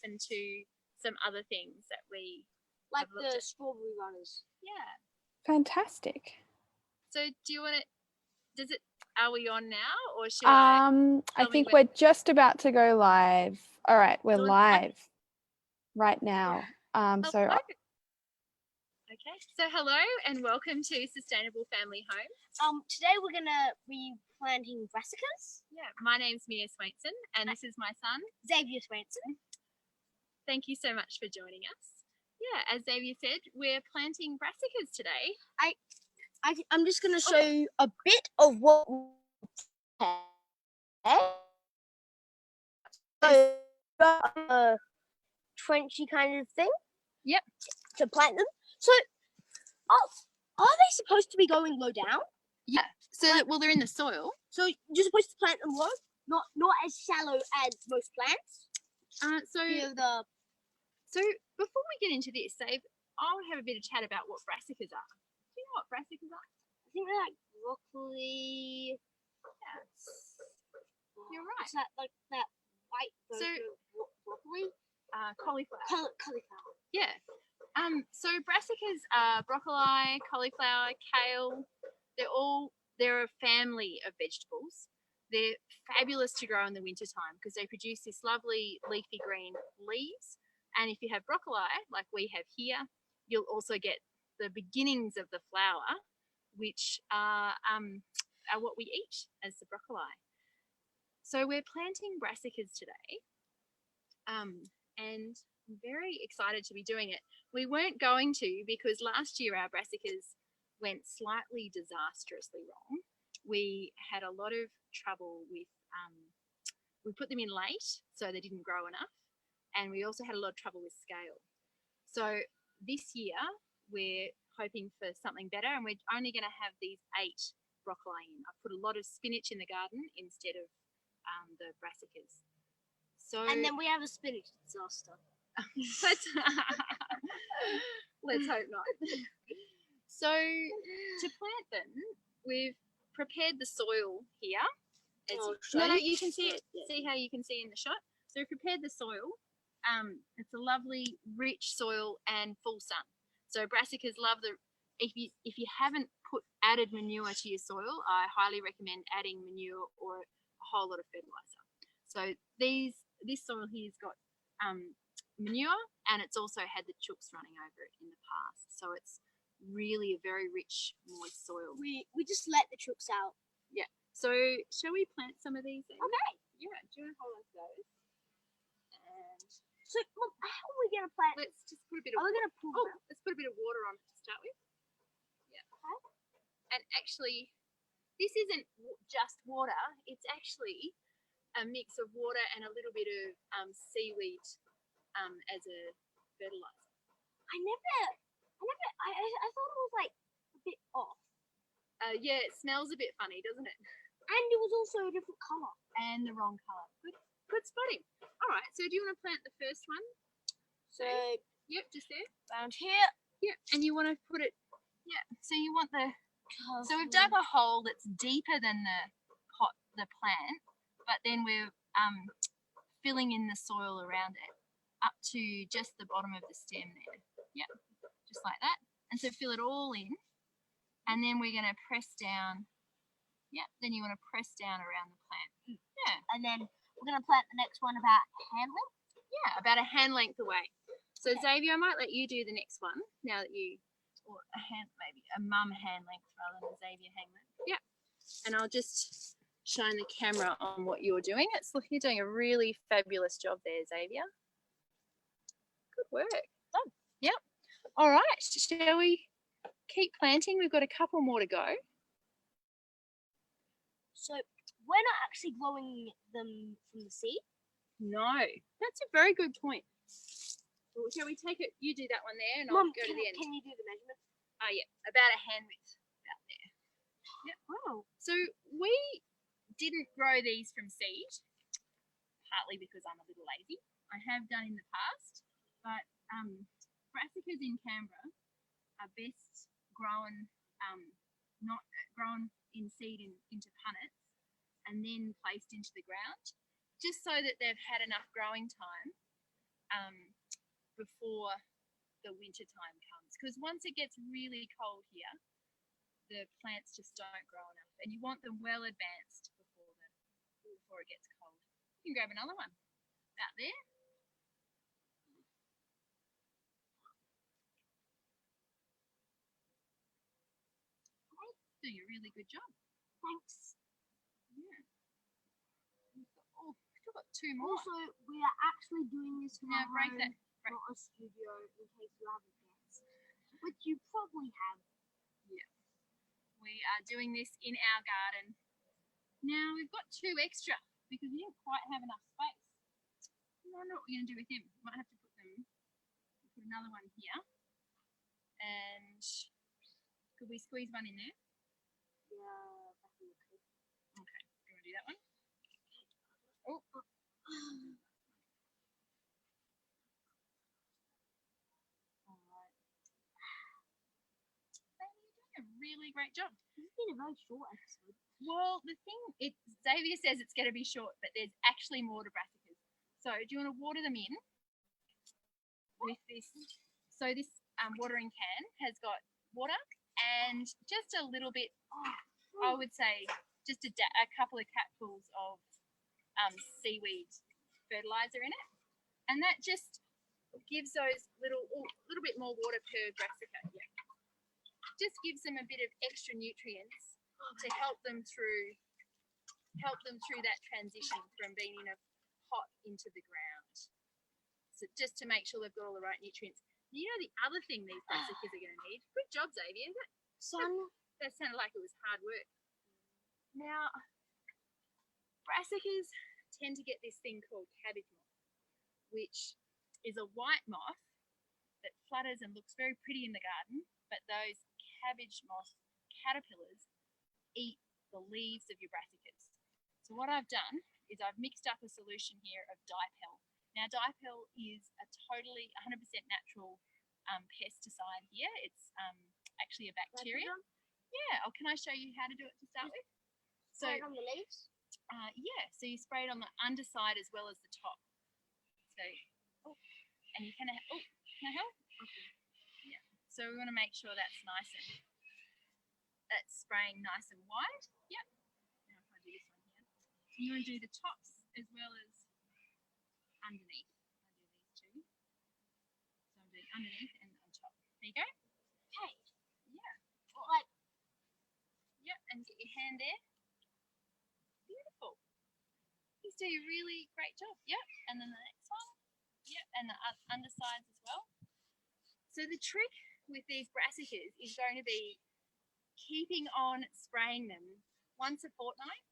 open to some other things that we like have looked the at. strawberry runners. Yeah. Fantastic. So do you want to, are we on now, or should I think we're just about to go live. All right, we're live right now. Okay, so hello and welcome to Sustainable Family Home. Today we're gonna be planting brassicas. Yeah, my name's Mia Swainson and this is my son, Xavier Swainson. Thank you so much for joining us. Yeah, as Xavier said, we're planting brassicas today. I'm just gonna show you a bit of what a trenchy kind of thing. Yep. To plant them. So, are they supposed to be going low down? Yeah. So, well, they're in the soil. So you're supposed to plant them low, not as shallow as most plants. So before we get into this, Dave, I'll have a bit of chat about what brassicas are. Do you know what brassicas are? I think they're like broccoli. Yes. You're right. Is that like that white broccoli? Cauliflower. Cauliflower. Yeah. So brassicas are broccoli, cauliflower, kale. They're a family of vegetables. They're fabulous to grow in the wintertime because they produce this lovely leafy green leaves. And if you have broccoli, like we have here, you'll also get the beginnings of the flower, which are what we eat as the broccoli. So we're planting brassicas today. And I'm very excited to be doing it. We weren't going to because last year our brassicas went slightly disastrously wrong. We had a lot of trouble with, we put them in late so they didn't grow enough, and we also had a lot of trouble with scale. So this year we're hoping for something better, and we're only going to have these 8 broccoli in. I've put a lot of spinach in the garden instead of the brassicas. So, and then we have a spinach disaster. Let's hope not. So to plant them, we've prepared the soil here. You can see it. See how you can see in the shot. So we've prepared the soil. It's a lovely, rich soil and full sun. So brassicas love the. If you haven't added manure to your soil, I highly recommend adding manure or a whole lot of fertilizer. So this soil here's got manure, and it's also had the chooks running over it in the past. So it's really a very rich, moist soil. We just let the chooks out. Yeah. So shall we plant some of these then? Okay. Yeah. Do you want to hold on to those? And so, Mom, how are we gonna plant? Let's just put a bit of. Let's put a bit of water on to start with. Yeah. Okay. And actually, this isn't just water. It's actually a mix of water and a little bit of seaweed as a fertilizer. I thought it was like a bit off. Yeah, it smells a bit funny, doesn't it? And it was also a different colour. And the wrong colour. Good spotting. All right, so do you want to plant the first one? So, yep, just there. Around here. Yep, and you want to put it, yeah, so you want so we've dug a hole that's deeper than the plant, but then we're filling in the soil around it up to just the bottom of the stem there. Yep, just like that. And so fill it all in, and then we're going to press down. Yep, then you want to press down around the plant. Yeah. And then we're going to plant the next one about hand length? Yeah, about a hand length away. So Xavier, I might let you do the next one now that or maybe a mum hand length rather than a Xavier hand length. Yeah. And I'll just shine the camera on what you're doing. You're doing a really fabulous job there, Xavier. Good work. Done. Yep. All right. Shall we keep planting? We've got a couple more to go. So we're not actually growing them from the seed? No. That's a very good point. Well, shall we take it? You do that one there, and Mom, I'll go to the end. Can you do the measurement? Oh, yeah. About a hand width. About there. Yep. Wow. So we didn't grow these from seed, partly because I'm a little lazy. I have done in the past, but brassicas in Canberra are best grown, not grown in seed into punnets and then placed into the ground, just so that they've had enough growing time before the winter time comes, because once it gets really cold here, the plants just don't grow enough, and you want them well advanced before it gets cold. You can grab another one out there. Doing a really good job. Thanks. Yeah. Oh, we've still got two more. Also, we are actually doing this from Now our break home, that. not a studio, in case you haven't guessed. Which you probably have. Yeah. We are doing this in our garden. Now we've got two extra because we didn't quite have enough space. I wonder what we're going to do with him. Might have to put another one here. And could we squeeze one in there? Yeah, back in the crib. Okay, you want to do that one? Oh. Alright. You're doing a really great job. This has been a very short episode. Well, Xavier says it's going to be short, but there's actually more to brassicas. So do you want to water them in with this? So this watering can has got water and just a little bit, I would say, just a couple of capfuls of seaweed fertilizer in it, and that just gives those little bit more water per brassica. Yeah, just gives them a bit of extra nutrients to help them through that transition from being in a pot into the ground. So just to make sure they've got all the right nutrients. You know the other thing these brassicas are going to need? Good job, Xavier. That sounded like it was hard work. Now, brassicas tend to get this thing called cabbage moth, which is a white moth that flutters and looks very pretty in the garden, but those cabbage moth caterpillars eat the leaves of your brassicas. So what I've done is I've mixed up a solution here of dipel. Now, dipel is a totally 100% natural pesticide here. It's actually a bacteria. Yeah. Oh, can I show you how to do it to start with? So on the leaves? yeah. So you spray it on the underside as well as the top. So, and you can I help? Okay. Yeah. So we want to make sure that's that's spraying nice and wide. Yep. Now if I do this one here, and you want to do the tops as well as underneath. I do these two. So I'm doing underneath and on top. There you go. Okay. Yeah. Like. Yep. And get your hand there. Beautiful. He's doing a really great job. Yep. And then the next one. Yep. And the undersides as well. So the trick with these brassicas is going to be keeping on spraying them once a fortnight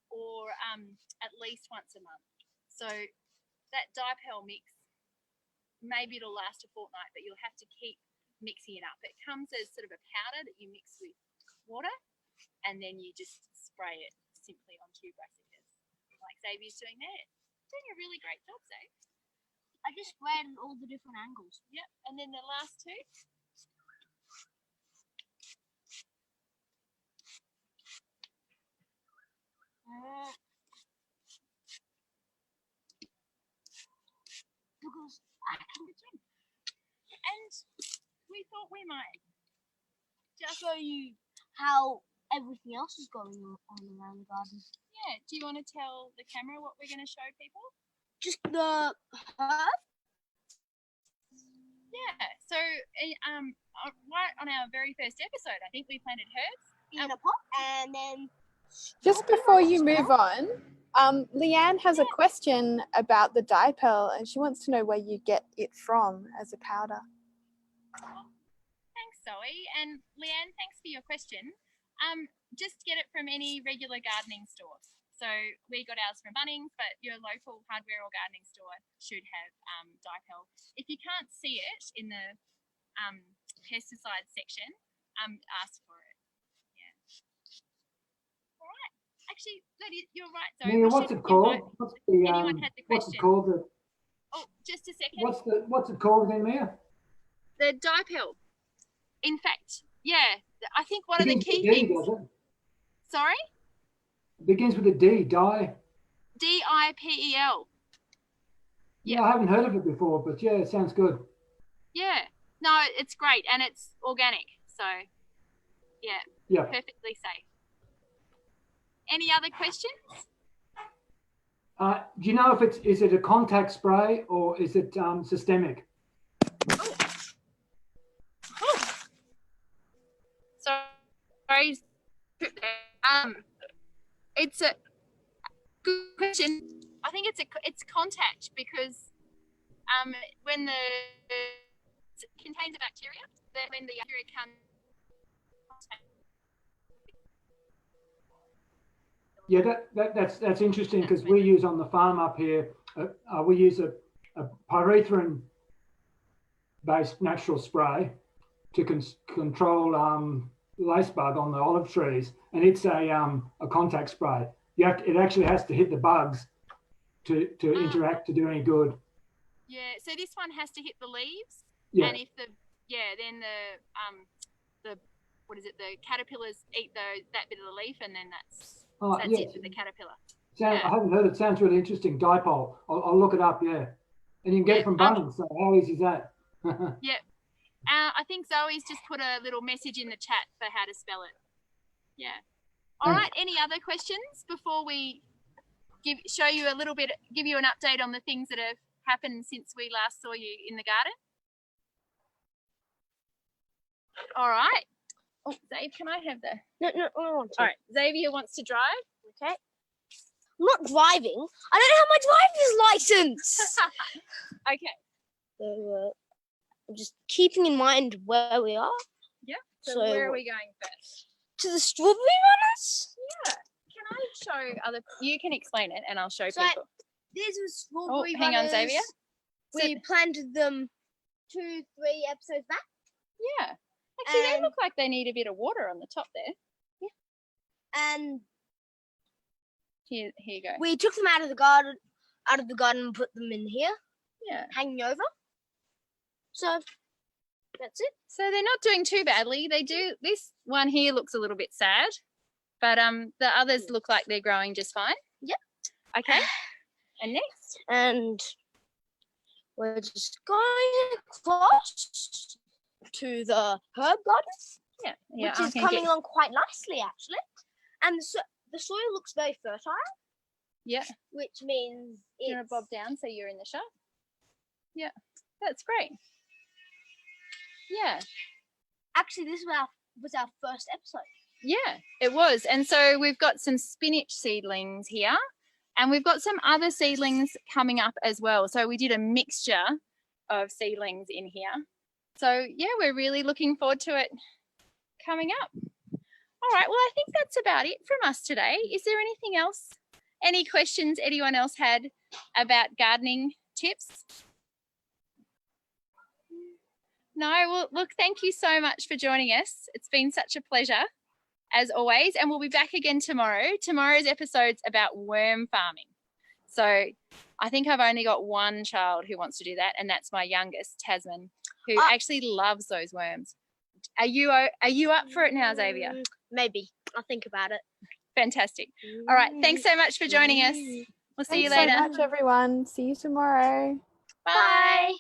or at least once a month. So that dipel mix, maybe it'll last a fortnight, but you'll have to keep mixing it up. It comes as sort of a powder that you mix with water, and then you just spray it simply onto your brassicas, like Xavier's doing there. Doing a really great job, Xavier. I just sprayed in all the different angles. Yep, and then the last two. Because and we thought we might just show you how everything else is going on around the garden. Yeah, do you want to tell the camera what we're going to show people? Just the herb? Yeah, so right on our very first episode, I think we planted herbs in a pot, and then just before you move on, Leanne has a question about the dipel, and she wants to know where you get it from as a powder. Thanks, Zoe. And Leanne, thanks for your question. Just get it from any regular gardening store. So we got ours from Bunnings, but your local hardware or gardening store should have dipel. If you can't see it in the pesticide section, ask for it. Yeah. All right. Actually, you're right, Zoe. Mia, what's it called? Anyone had the question? What's it called? Oh, just a second. What's it called again, Mia? The dipel. In fact, yeah, I think one of the key things. things. Does it? Sorry? It begins with a D. D-I-P-E-L. Yeah, I haven't heard of it before, but yeah, it sounds good. Yeah. No, it's great and it's organic. So, Yeah. perfectly safe. Any other questions? Do you know if is it a contact spray or is it systemic? Sorry. It's a good question. I think it's contact because when it contains a bacteria, then when the bacteria can Yeah, that's interesting because we use on the farm up here. We use a pyrethrin based natural spray to control lace bug on the olive trees, and it's a contact spray. It actually has to hit the bugs to interact to do any good. Yeah, so this one has to hit the leaves, Yeah. and if then the what is it? The caterpillars eat that bit of the leaf, and then that's it for the caterpillar. I haven't heard it. Sounds really interesting. Dipole. I'll look it up. Yeah, and you can get it from Bunnings. So how easy is that? Yeah. I think Zoe's just put a little message in the chat for how to spell it. Yeah. All right. Any other questions before we give you an update on the things that have happened since we last saw you in the garden? All right. Oh, Dave, can I have the? No, I want to. All right. Xavier wants to drive. Okay. I'm not driving. I don't have my driver's license. Okay. So, I'm just keeping in mind where we are. Yeah. So where are we going first? To the strawberry runners? Yeah. Can I show other? You can explain it, and I'll show So people. These are strawberry hang runners. on, Xavier. We planted them 2-3 episodes back. Yeah. Actually, they look like they need a bit of water on the top there. Yeah. And here you go. we took them out of the garden and put them in here. Yeah. Hanging over. So that's it. So they're not doing too badly. This one here looks a little bit sad, but the others look like they're growing just fine. Yep. Okay. And next? And we're just going across to the herb garden. Yeah. Which is coming along quite nicely, actually. And the soil looks very fertile. Yeah. Which means it's... You want to bob down so you're in the shot? Yeah. That's great. Yeah. Actually, this was our first episode. Yeah, it was. And so we've got some spinach seedlings here, and we've got some other seedlings coming up as well. So we did a mixture of seedlings in here. So yeah, we're really looking forward to it coming up. All right, well, I think that's about it from us today. Is there anything else? Any questions anyone else had about gardening tips? No, well, look, thank you so much for joining us. It's been such a pleasure, as always, and we'll be back again tomorrow. Tomorrow's episode's about worm farming. So I think I've only got one child who wants to do that, and that's my youngest, Tasman, who actually loves those worms. Are you up for it now, Xavier? Maybe. I'll think about it. Fantastic. All right, thanks so much for joining us. We'll see you later. Thanks so much, everyone. See you tomorrow. Bye.